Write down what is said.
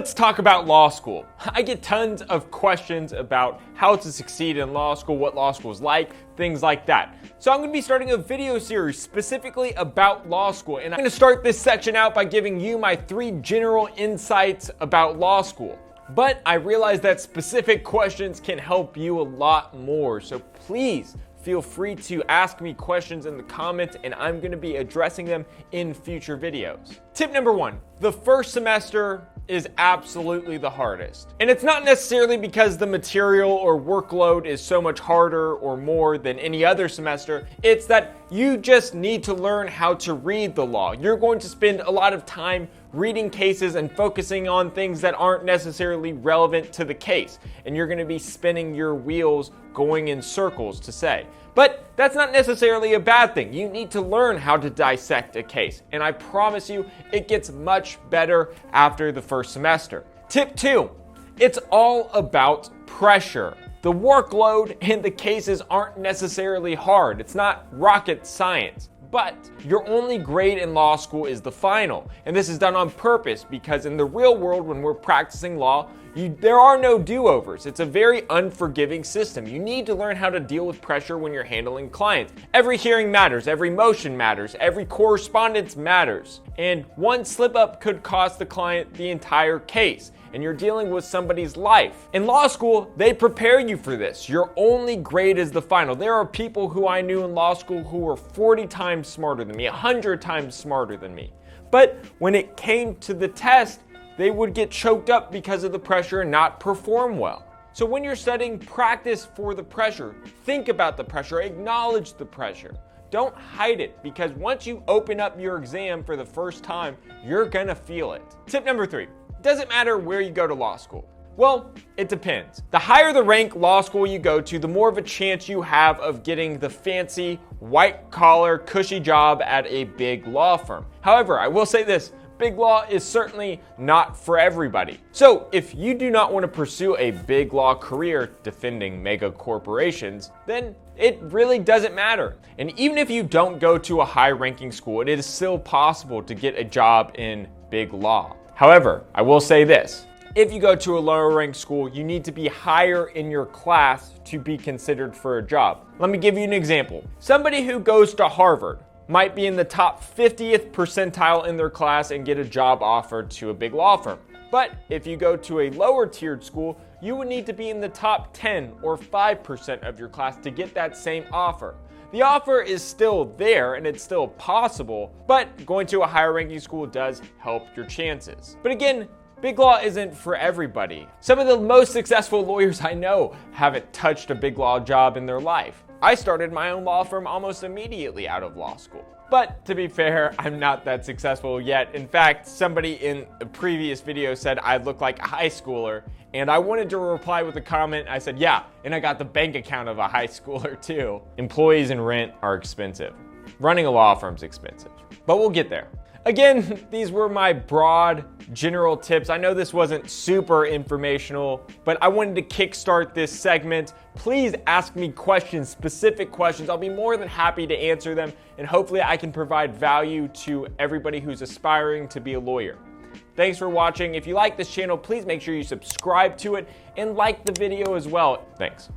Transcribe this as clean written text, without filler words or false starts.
Let's talk about law school. I get tons of questions about how to succeed in law school, what law school is like, things like that. So I'm going to be starting a video series specifically about law school. And I'm going to start this section out by giving you my 3 general insights about law school. But I realize that specific questions can help you a lot more. So please feel free to ask me questions in the comments and I'm going to be addressing them in future videos. Tip number 1, the first semester is absolutely the hardest. And it's not necessarily because the material or workload is so much harder or more than any other semester. It's that you just need to learn how to read the law. You're going to spend a lot of time reading cases and focusing on things that aren't necessarily relevant to the case. And you're going to be spinning your wheels going in circles to say. But that's not necessarily a bad thing. You need to learn how to dissect a case. And I promise you, it gets much better after the first semester. Tip 2, it's all about pressure. The workload and the cases aren't necessarily hard. It's not rocket science. But your only grade in law school is the final. And this is done on purpose because in the real world, when we're practicing law, there are no do-overs. It's a very unforgiving system. You need to learn how to deal with pressure when you're handling clients. Every hearing matters, every motion matters, every correspondence matters. And one slip-up could cost the client the entire case. And you're dealing with somebody's life. In law school, they prepare you for this. Your only grade is the final. There are people who I knew in law school who were 40 times smarter than me, 100 times smarter than me. But when it came to the test, they would get choked up because of the pressure and not perform well. So when you're studying, practice for the pressure. Think about the pressure, acknowledge the pressure. Don't hide it, because once you open up your exam for the first time, you're gonna feel it. Tip number 3. Doesn't matter where you go to law school. Well, it depends. The higher the rank law school you go to, the more of a chance you have of getting the fancy, white-collar, cushy job at a big law firm. However, I will say this, big law is certainly not for everybody. So if you do not want to pursue a big law career defending mega corporations, then it really doesn't matter. And even if you don't go to a high-ranking school, it is still possible to get a job in big law. However, I will say this, if you go to a lower ranked school, you need to be higher in your class to be considered for a job. Let me give you an example. Somebody who goes to Harvard might be in the top 50th percentile in their class and get a job offered to a big law firm. But if you go to a lower tiered school, you would need to be in the top 10 or 5% of your class to get that same offer. The offer is still there and it's still possible, but going to a higher ranking school does help your chances. But again, big law isn't for everybody. Some of the most successful lawyers I know haven't touched a big law job in their life. I started my own law firm almost immediately out of law school. But to be fair, I'm not that successful yet. In fact, somebody in a previous video said I look like a high schooler, and I wanted to reply with a comment. I said, yeah, and I got the bank account of a high schooler too. Employees and rent are expensive. Running a law firm's expensive, but we'll get there. Again, these were my broad general tips. I know this wasn't super informational, but I wanted to kickstart this segment. Please ask me questions, specific questions. I'll be more than happy to answer them, and hopefully I can provide value to everybody who's aspiring to be a lawyer. Thanks for watching. If you like this channel, please make sure you subscribe to it and like the video as well. Thanks.